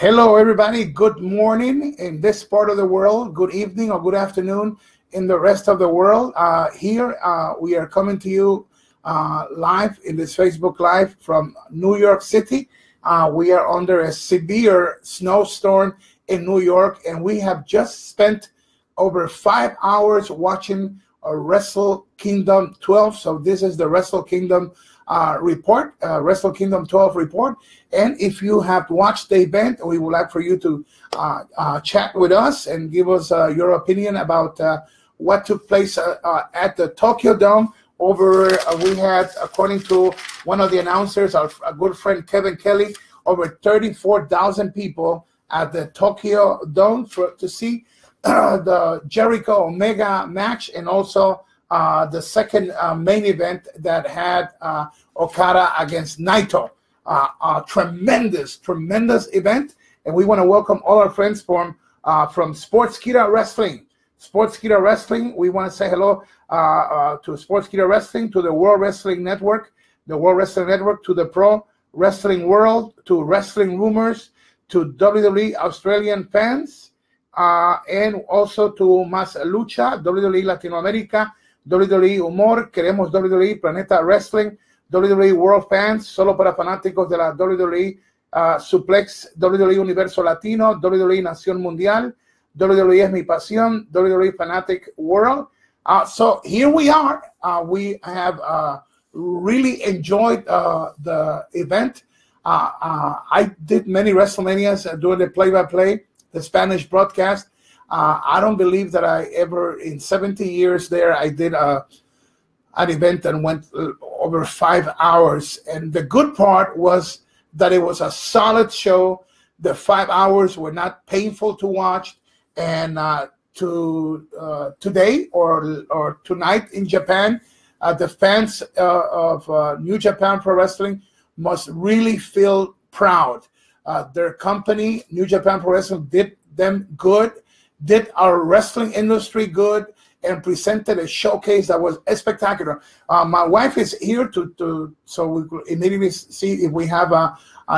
Hello, everybody. Good morning in this part of the world. Good evening or good afternoon in the rest of the world. Here we are coming to you live in this Facebook Live from New York City. We are under a severe snowstorm in New York, and we have just spent over 5 hours watching Wrestle Kingdom 12. So this is the Wrestle Kingdom report, Wrestle Kingdom 12 report. And if you have watched the event, we would like for you to chat with us and give us your opinion about what took place at the Tokyo Dome. We had, according to one of the announcers, our good friend Kevin Kelly, over 34,000 people at the Tokyo Dome to see the Jericho Omega match, and also the second main event that had Okada against Naito. A tremendous event, and we want to welcome all our friends from Sportskeeda Wrestling. Sportskeeda Wrestling, we want to say hello to Sportskeeda Wrestling, to the World Wrestling Network, to the Pro Wrestling World, to Wrestling Rumors, to WWE Australian fans, and also to Más Lucha, WWE Latinoamérica, WWE Humor, Queremos WWE, Planeta Wrestling, WWE World Fans, solo para fanáticos de la WWE, Suplex, WWE Universo Latino, WWE Nación Mundial, WWE Es Mi Pasión, WWE Fanatic World. So here we are. We have really enjoyed the event. I did many WrestleManias doing the play-by-play, the Spanish broadcast. I don't believe that I ever, in 70 years there, I did an event and went over 5 hours. And the good part was that it was a solid show. The 5 hours were not painful to watch. And today or tonight in Japan, the fans of New Japan Pro Wrestling must really feel proud. Their company, New Japan Pro Wrestling, did them good, did our wrestling industry good, and presented a showcase that was spectacular. My wife is here so we could immediately see if we have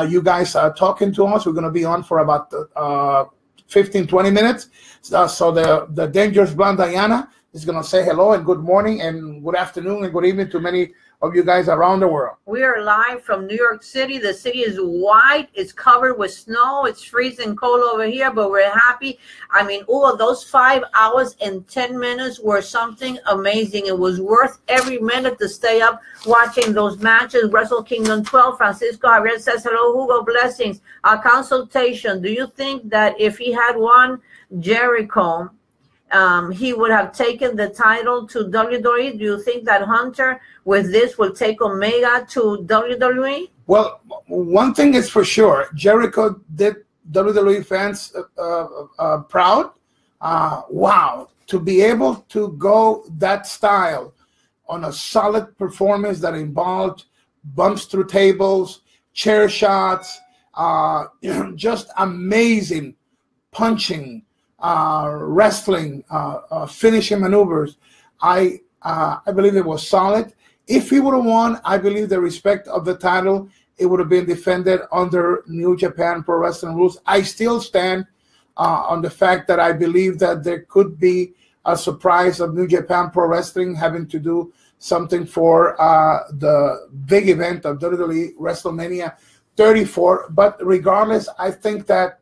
you guys talking to us. We're going to be on for about 15-20 minutes. So the Dangerous Blonde Diana is going to say hello and good morning and good afternoon and good evening to many of you guys around the world. We are live from New York City. The city is white. It's covered with snow. It's freezing cold over here, but we're happy. I mean, those 5 hours and 10 minutes were something amazing. It was worth every minute to stay up watching those matches. Wrestle Kingdom 12. Francisco Javier says hello. Hugo, blessings. A consultation. Do you think that if he had won Jericho, he would have taken the title to WWE? Do you think that Hunter with this will take Omega to WWE? Well, one thing is for sure, Jericho did WWE fans proud. Wow, to be able to go that style on a solid performance that involved bumps through tables, chair shots, just amazing punching, wrestling, finishing maneuvers. I believe it was solid. If he would have won, I believe the respect of the title, it would have been defended under New Japan Pro Wrestling rules. I still stand on the fact that I believe that there could be a surprise of New Japan Pro Wrestling having to do something for the big event of WWE WrestleMania 34. But regardless, I think that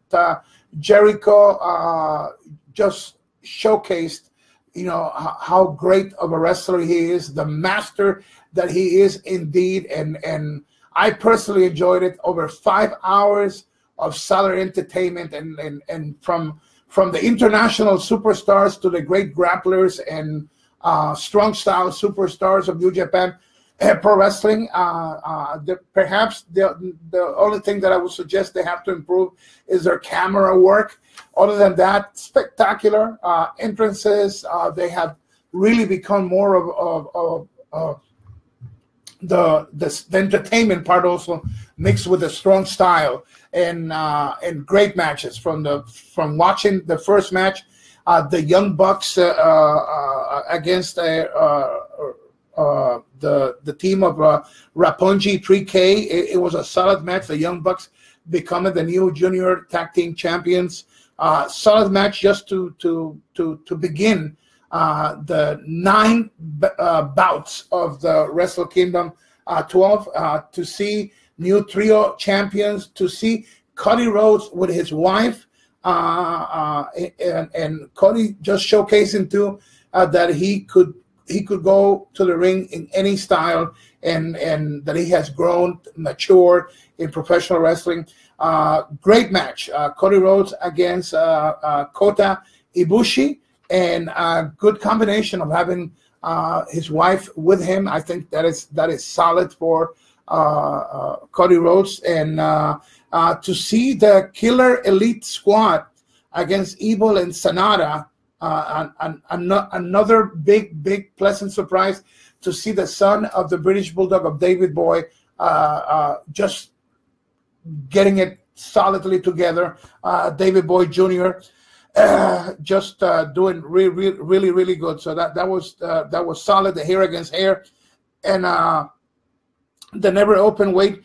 Jericho just showcased, how great of a wrestler he is, the master that he is indeed. And I personally enjoyed it. Over 5 hours of solid entertainment, and from the international superstars to the great grapplers and strong style superstars of New Japan Pro Wrestling. Perhaps the only thing that I would suggest they have to improve is their camera work. Other than that, spectacular entrances. They have really become more of the entertainment part, also mixed with a strong style and great matches. From watching the first match, the Young Bucks against the team of Roppongi 3K. It was a solid match. The Young Bucks becoming the new junior tag team champions. Solid match just to begin the 9 bouts of the Wrestle Kingdom 12, to see new trio champions, to see Cody Rhodes with his wife, and Cody just showcasing too that he could go to the ring in any style, and that he has grown, matured in professional wrestling. Great match, Cody Rhodes against Kota Ibushi, and a good combination of having his wife with him. I think that is solid for Cody Rhodes, and to see the Killer Elite Squad against Evil and Sanada, another big pleasant surprise to see the son of the British Bulldog of David Boy just getting it solidly together. David Boy Jr. Just doing really good. So that was solid. The hair against hair, and the never open weight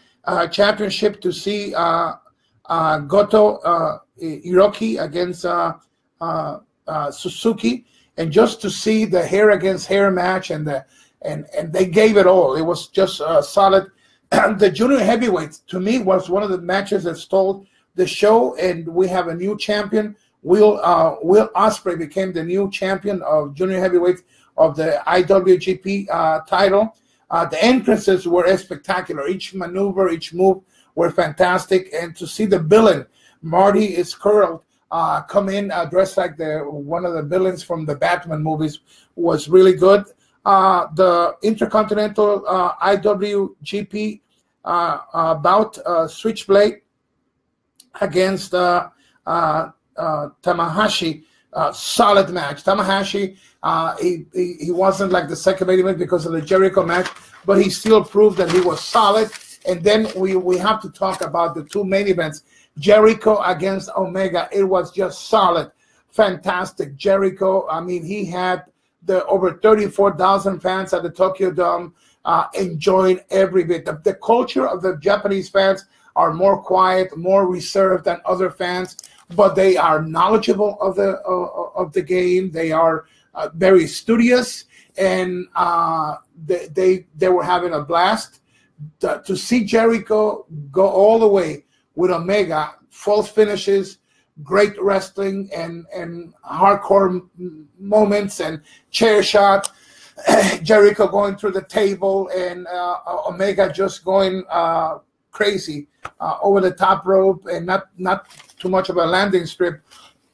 championship to see Goto Hiroki against Suzuki, and just to see the hair against hair match, and they gave it all. It was just solid. The junior heavyweights, to me, was one of the matches that stole the show, and we have a new champion. Will Ospreay became the new champion of junior heavyweight of the IWGP title. The entrances were spectacular. Each maneuver, each move were fantastic, and to see the villain Marty is curled come in dressed like one of the villains from the Batman movies was really good. The Intercontinental IWGP bout, Switchblade against Tanahashi, solid match. Tanahashi, he wasn't like the second main event because of the Jericho match, but he still proved that he was solid. And then we have to talk about the 2 main events, Jericho against Omega. It was just solid, fantastic. Jericho, I mean, he had the over 34,000 fans at the Tokyo Dome enjoying every bit. The culture of the Japanese fans are more quiet, more reserved than other fans, but they are knowledgeable of the game. They are very studious, and they were having a blast. To see Jericho go all the way with Omega, false finishes, great wrestling, and hardcore moments and chair shot. Jericho going through the table, and Omega just going crazy over the top rope, and not too much of a landing strip.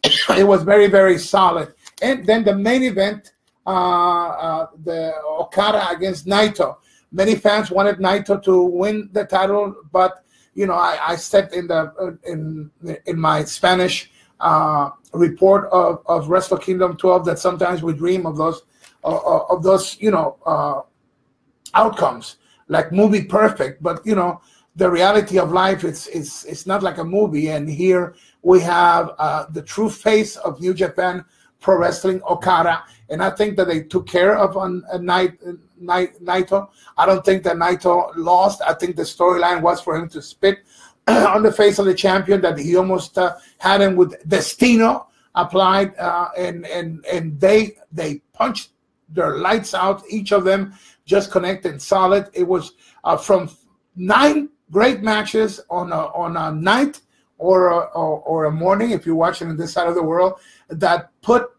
It was very solid. And then the main event, the Okada against Naito. Many fans wanted Naito to win the title, but I said in my Spanish report of Wrestle Kingdom 12 that sometimes we dream of those outcomes, like movie perfect. But the reality of life, it's not like a movie. And here we have the true face of New Japan Pro Wrestling, Okada, and I think that they took care of Naito. I don't think that Naito lost. I think the storyline was for him to spit on the face of the champion, that he almost had him with Destino applied, and they punched their lights out, each of them just connected solid. It was from 9 great matches on a night or a morning, if you're watching on this side of the world, that put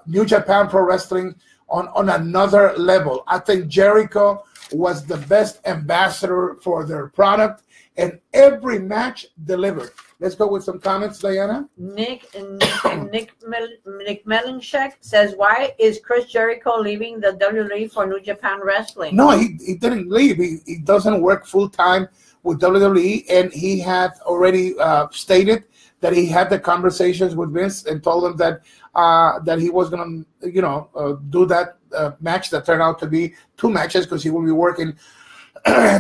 New Japan Pro Wrestling on another level. I think Jericho was the best ambassador for their product, and every match delivered. Let's go with some comments, Diana. Nick Melinchek says, why is Chris Jericho leaving the WWE for New Japan Wrestling? No, he didn't leave. He doesn't work full-time with WWE, and he had already stated that he had the conversations with Vince and told him that he was going to, do that match that turned out to be 2 matches, because he will be working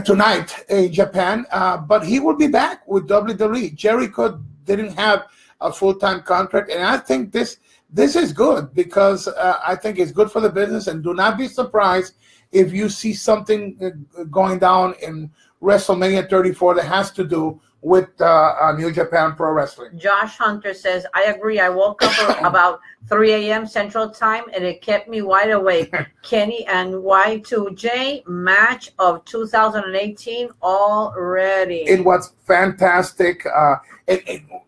tonight in Japan. But he will be back with WWE. Jericho didn't have a full-time contract, and I think this is good, because I think it's good for the business. And do not be surprised if you see something going down in WrestleMania 34 that has to do with New Japan Pro Wrestling. Josh Hunter says, I agree. I woke up about 3 a.m. Central Time, and it kept me wide awake. Kenny and Y2J match of 2018 already. It was fantastic.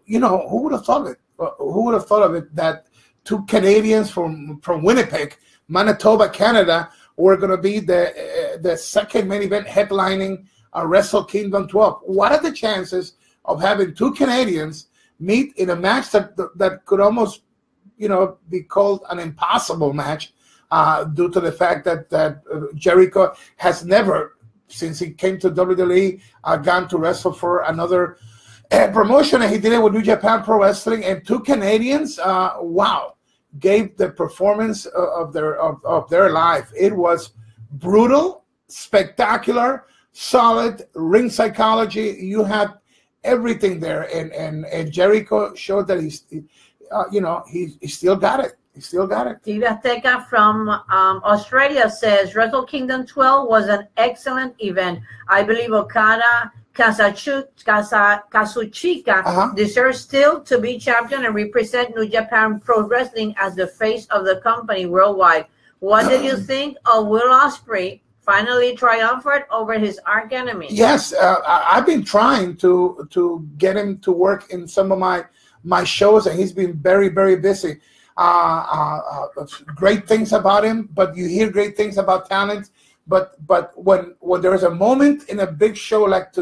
You know, who would have thought of it? Who would have thought of it that two Canadians from Winnipeg, Manitoba, Canada, were going to be the second main event headlining Wrestle Kingdom 12. What are the chances of having two Canadians meet in a match that could almost, you know, be called an impossible match due to the fact that Jericho has never, since he came to WWE, gone to wrestle for another promotion, and he did it with New Japan Pro Wrestling. And two Canadians, wow, gave the performance of their life. It was brutal, spectacular, solid ring psychology. You have everything there, and Jericho showed that he's he still got it. He still got it. Tita Teca from Australia says Wrestle Kingdom 12 was an excellent event. I believe Okada Kazuchika deserves still to be champion and represent New Japan Pro Wrestling as the face of the company worldwide. What did you think of Will Ospreay finally triumphant over his arch enemy? Yes, I've been trying to get him to work in some of my shows, and he's been very, very busy. Great things about him, but you hear great things about talent. But when there is a moment in a big show like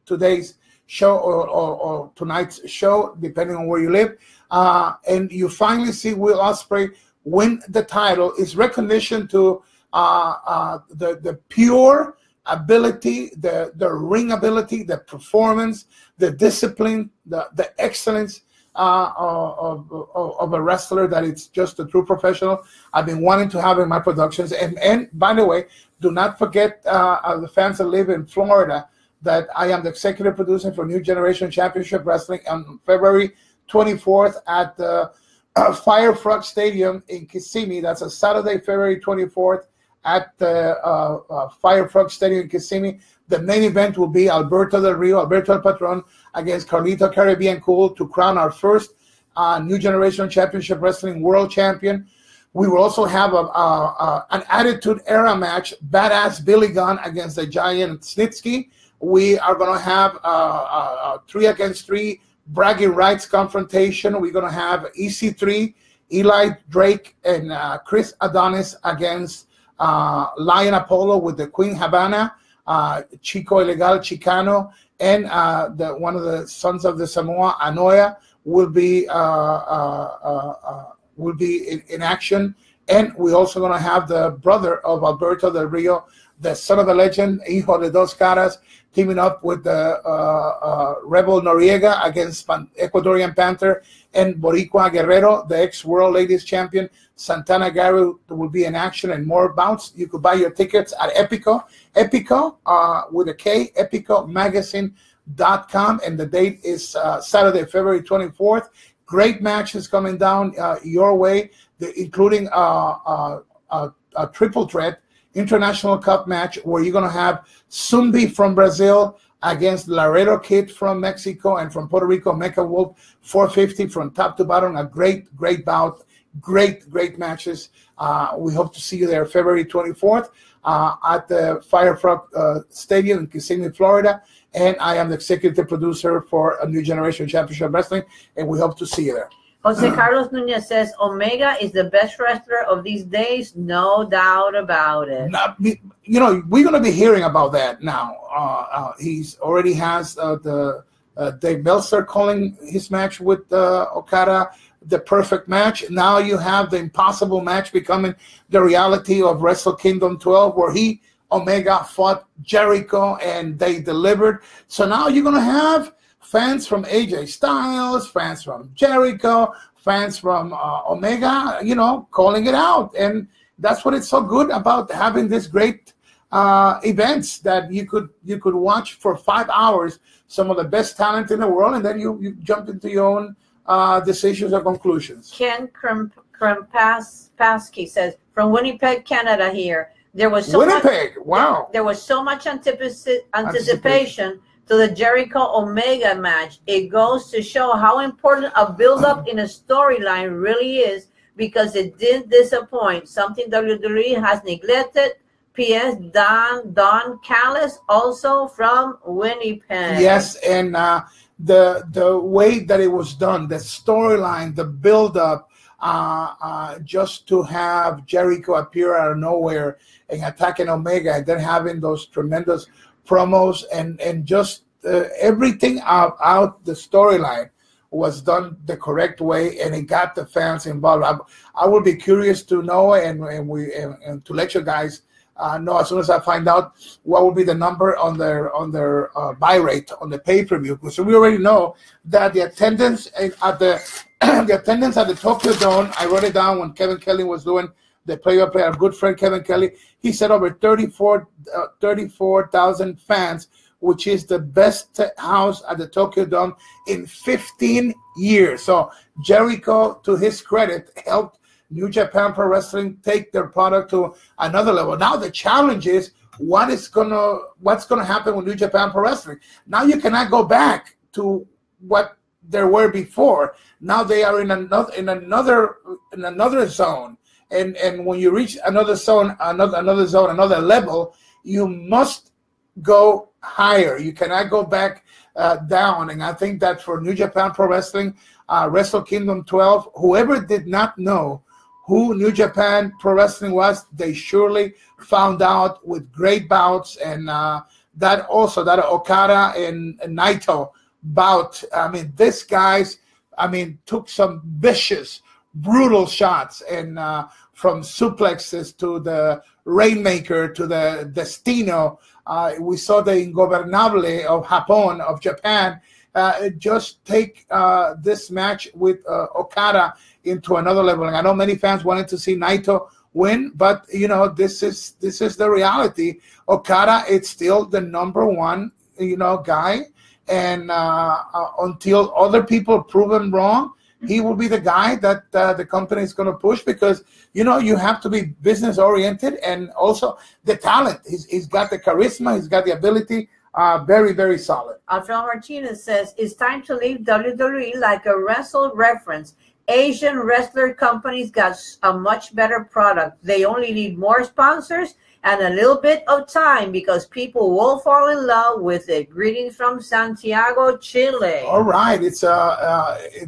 today's show or tonight's show, depending on where you live, and you finally see Will Ospreay win the title, is recognition to the pure ability, the ring ability, the performance, the discipline, the excellence of a wrestler, that it's just a true professional. I've been wanting to have in my productions. And by the way, do not forget the fans that live in Florida that I am the executive producer for New Generation Championship Wrestling on February 24th at the Firefrog Stadium in Kissimmee. That's a Saturday, February 24th at the Firefrog Stadium in Kissimmee. The main event will be Alberto Del Rio, Alberto El Patron, against Carlito Caribbean Cool to crown our first New Generation Championship Wrestling World Champion. We will also have an Attitude Era match, Badass Billy Gunn against the Giant Snitsky. We are going to have a 3-against-3 bragging rights confrontation. We're going to have EC3, Eli Drake, and Chris Adonis against Lion Apollo with the Queen Havana, Chico Ilegal Chicano, and one of the sons of the Samoa, Anoya, will be in action. And we're also going to have the brother of Alberto Del Rio, the son of a legend, Hijo de Dos Caras, teaming up with the Rebel Noriega against Ecuadorian Panther, and Boricua Guerrero, the ex-World Ladies Champion. Santana Garry will be in action, and more bouts. You could buy your tickets at Epico with a K, EpicoMagazine.com, and the date is Saturday, February 24th. Great matches coming down your way, including a triple threat International Cup match where you're going to have Zumbi from Brazil against Laredo Kid from Mexico, and from Puerto Rico, Mecha Wolf 450 from top to bottom. A great bout, great matches. We hope to see you there February 24th at the Firefrog Stadium in Kissimmee, Florida. And I am the executive producer for a New Generation Championship Wrestling, and we hope to see you there. Jose Carlos Nunez says Omega is the best wrestler of these days, no doubt about it. You know, we're going to be hearing about that now. He's already has the Dave Meltzer calling his match with Okada the perfect match. Now you have the impossible match becoming the reality of Wrestle Kingdom 12, where Omega fought Jericho and they delivered. So now you're going to have fans from AJ Styles, fans from Jericho, fans from Omega, you know, calling it out. And that's what it's so good about having this great events, that you could watch for 5 hours some of the best talent in the world, and then you jump into your own decisions or conclusions. Ken Krempasky says, from Winnipeg, Canada here, there was so Winnipeg, wow. There was so much anticipation to to the Jericho Omega match. It goes to show how important a build-up in a storyline really is, because it didn't disappoint, something WWE has neglected. P.S. Don Callis, also from Winnipeg. Yes, and the way that it was done, the storyline, the build-up, just to have Jericho appear out of nowhere and attacking Omega, and then having those tremendous promos, and just everything out the storyline was done the correct way, and it got the fans involved. I would be curious to know, and to let you guys know as soon as I find out what will be the number on their buy rate on the pay-per-view. So we already know that the attendance at the the attendance at the Tokyo Dome, I wrote it down when Kevin Kelly was doing the play-by-play. Our good friend Kevin Kelly, he said over 34,000 fans, which is the best house at the Tokyo Dome in 15 years. So Jericho, to his credit, helped New Japan Pro Wrestling take their product to another level. Now the challenge is what's gonna happen with New Japan Pro Wrestling. Now you cannot go back to what there were before. Now they are in another zone. And when you reach another zone, another level, you must go higher. You cannot go back down. And I think that for New Japan Pro Wrestling, Wrestle Kingdom 12, whoever did not know who New Japan Pro Wrestling was, they surely found out with great bouts. And that Okada and Naito bout, I mean, these guys, took some vicious, brutal shots, and from suplexes to the Rainmaker to the Destino. We saw the Ingobernable of Japan, just take this match with Okada into another level. And I know many fans wanted to see Naito win, but this is the reality. Okada is still the number one guy, and until other people prove him wrong, he will be the guy that the company is going to push, because you have to be business oriented, and also the talent. He's got the charisma, he's got the ability. Very, very solid. Alfredo Martinez says it's time to leave WWE like a wrestle reference. Asian wrestler companies got a much better product. They only need more sponsors and a little bit of time, because people will fall in love with it. Greetings from Santiago, Chile. All right, it's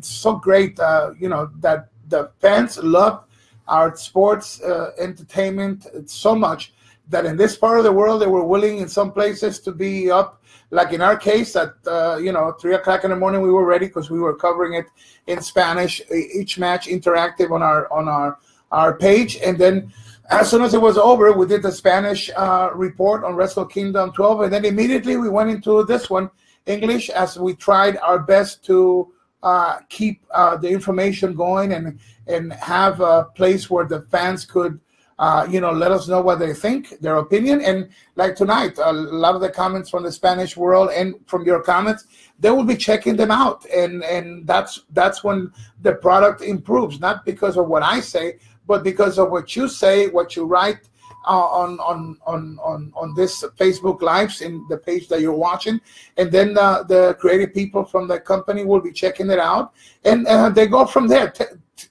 so great, that the fans love our sports entertainment so much that in this part of the world they were willing in some places to be up. Like in our case, at 3:00 in the morning, we were ready because we were covering it in Spanish. Each match interactive on our page, and then as soon as it was over, we did the Spanish report on Wrestle Kingdom 12, and then immediately we went into this one, English, as we tried our best to keep the information going and have a place where the fans could let us know what they think, their opinion. And like tonight, a lot of the comments from the Spanish world and from your comments, they will be checking them out. And that's when the product improves, not because of what I say, but because of what you say, what you write on this Facebook Lives in the page that you're watching. And then the creative people from the company will be checking it out. And they go from there.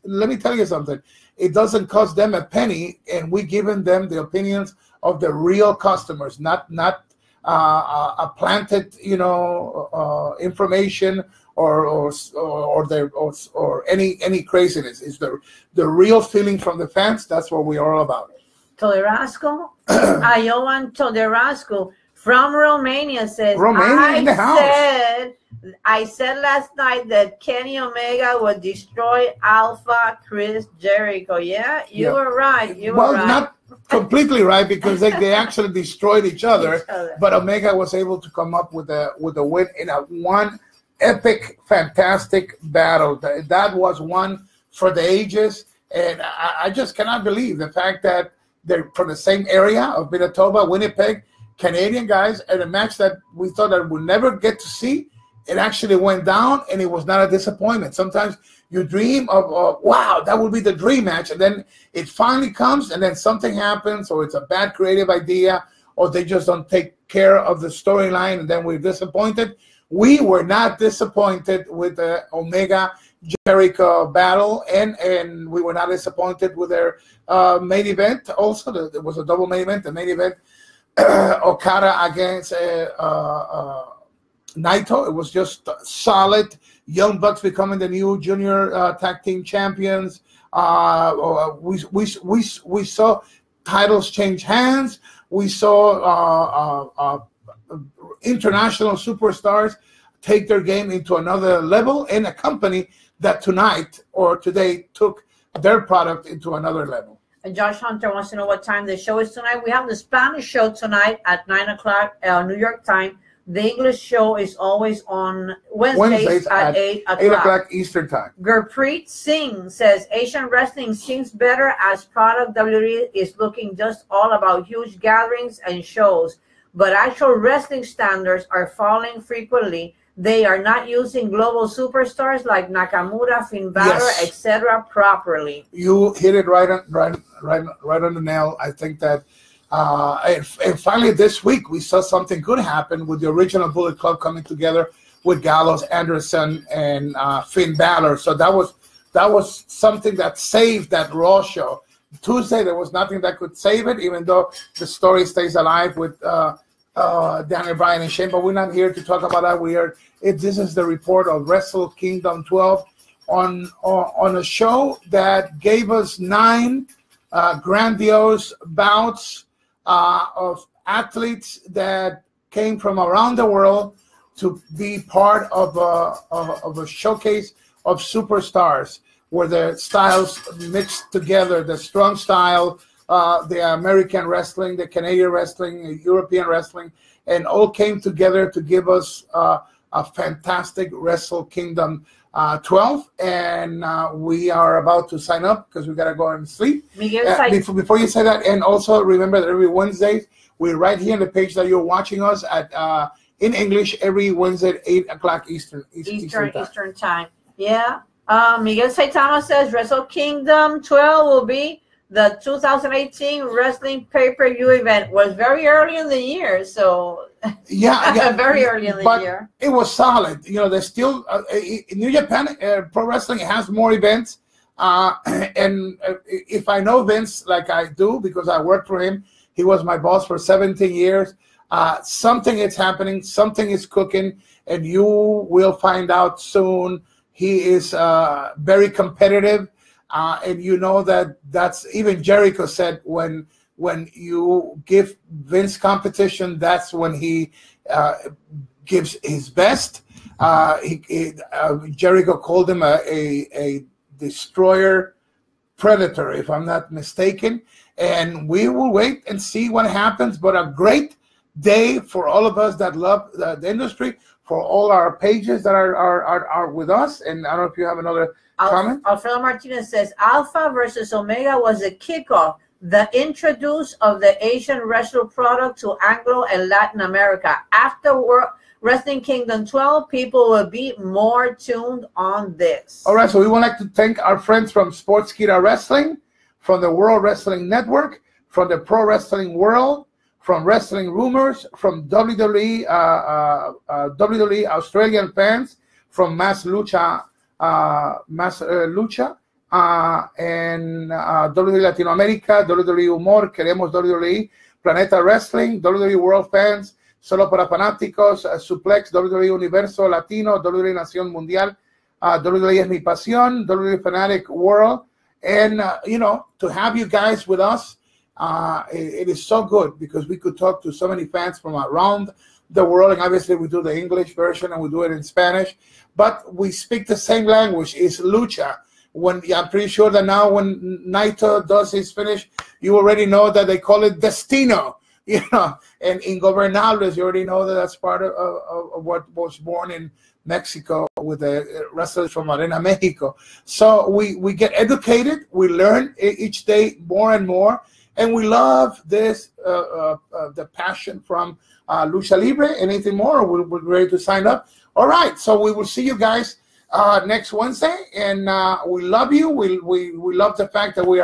Let me tell you something. It doesn't cost them a penny, and we giving them the opinions of the real customers, not a planted, information or any craziness. It's the real feeling from the fans. That's what we're all about. Toderasco, Iowan Toderasco from Romania says, Romania in the house. I said last night that Kenny Omega would destroy Alpha Chris Jericho. Yeah, you were right. You were right. Not completely right, because they actually destroyed each other. But Omega was able to come up with a win in one epic, fantastic battle. That was one for the ages, and I just cannot believe the fact that they're from the same area of Manitoba, Winnipeg, Canadian guys, at a match that we thought that we'd never get to see. It actually went down, and it was not a disappointment. Sometimes you dream of, wow, that would be the dream match, and then it finally comes, and then something happens, or it's a bad creative idea, or they just don't take care of the storyline, and then we're disappointed. We were not disappointed with the Omega Jericho battle, and we were not disappointed with their main event. Also, there was a double main event. The main event, Okada against Naito. It was just solid. Young Bucks becoming the new junior tag team champions. We saw titles change hands. We saw international superstars take their game into another level, and a company that tonight or today took their product into another level. And Josh Hunter wants to know what time the show is tonight. We have the Spanish show tonight at 9 o'clock New York time. The English show is always on Wednesdays at 8 o'clock. 8 o'clock Eastern time. Gurpreet Singh says, Asian wrestling seems better as product. WWE is looking just all about huge gatherings and shows, but actual wrestling standards are falling frequently. They are not using global superstars like Nakamura, Finn Balor, etc. properly. You hit it right on the nail. I think that, and finally this week we saw something good happen with the original Bullet Club coming together with Gallows, Anderson, and Finn Balor. So that was something that saved that Raw show. Tuesday there was nothing that could save it, even though the story stays alive with Daniel Bryan and Shane, but we're not here to talk about that. This is the report of Wrestle Kingdom 12 on a show that gave us 9 grandiose bouts of athletes that came from around the world to be part of a showcase of superstars, where the styles mixed together, the strong style, the American wrestling, the Canadian wrestling, the European wrestling, and all came together to give us a fantastic Wrestle Kingdom 12. And we are about to sign up because we got to go and sleep. Before you say that, and also remember that every Wednesday, we're right here on the page that you're watching us at in English every Wednesday at 8 o'clock Eastern time. Yeah. Miguel Saitama says Wrestle Kingdom 12 will be the 2018 wrestling pay-per-view event. Was very early in the year, so very early in the year. It was solid. You know, there's still New Japan Pro Wrestling has more events, and if I know Vince like I do because I worked for him, he was my boss for 17 years. Something is happening, something is cooking, and you will find out soon. He is very competitive. And you know that's even Jericho said when you give Vince competition, that's when he gives his best. Jericho called him a destroyer predator, if I'm not mistaken. And we will wait and see what happens. But a great day for all of us that love the industry, for all our pages that are with us. And I don't know if you have another comment. Alfredo Martinez says Alpha versus Omega was a kickoff, the introduce of the Asian wrestler product to Anglo and Latin America. After Wrestling Kingdom 12, people will be more tuned on this. All right, so we would like to thank our friends from Sportskeeda Wrestling, from the World Wrestling Network, from the Pro Wrestling World, from Wrestling Rumors, from WWE, WWE Australian fans, from Mass Lucha, and WWE Latinoamérica, WWE Humor, Queremos WWE, Planeta Wrestling, WWE World Fans, Solo para Fanáticos, Suplex, WWE Universo Latino, WWE Nación Mundial, WWE Es Mi Pasión, WWE Fanatic World, and to have you guys with us, it is so good because we could talk to so many fans from around the world, and obviously we do the English version and we do it in Spanish, but we speak the same language. It's lucha. I'm pretty sure that now when Naito does his finish, you already know that they call it Destino, and Ingobernables, you already know that that's part of what was born in Mexico with the wrestlers from Arena Mexico. So we get educated, we learn each day more and more, and we love this, the passion from Lucha Libre. Anything more? We're ready to sign up. All right, so we will see you guys next Wednesday, and we love you. We love the fact that we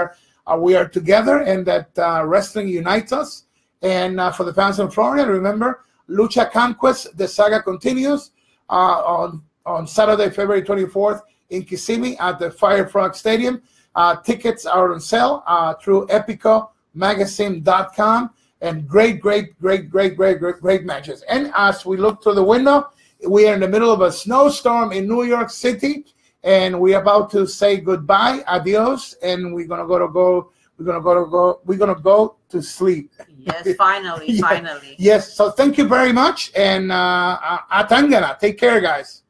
are together and that wrestling unites us. And for the fans in Florida, remember, Lucha Conquest, the saga continues on Saturday, February 24th in Kissimmee at the Firefrog Stadium. Tickets are on sale through epicomagazine.com, and great matches. And as we look through the window, we are in the middle of a snowstorm in New York City, and we're about to say goodbye, adios, and we're gonna go to sleep. Yes, finally. Yes. So thank you very much, and Atangana. Take care, guys.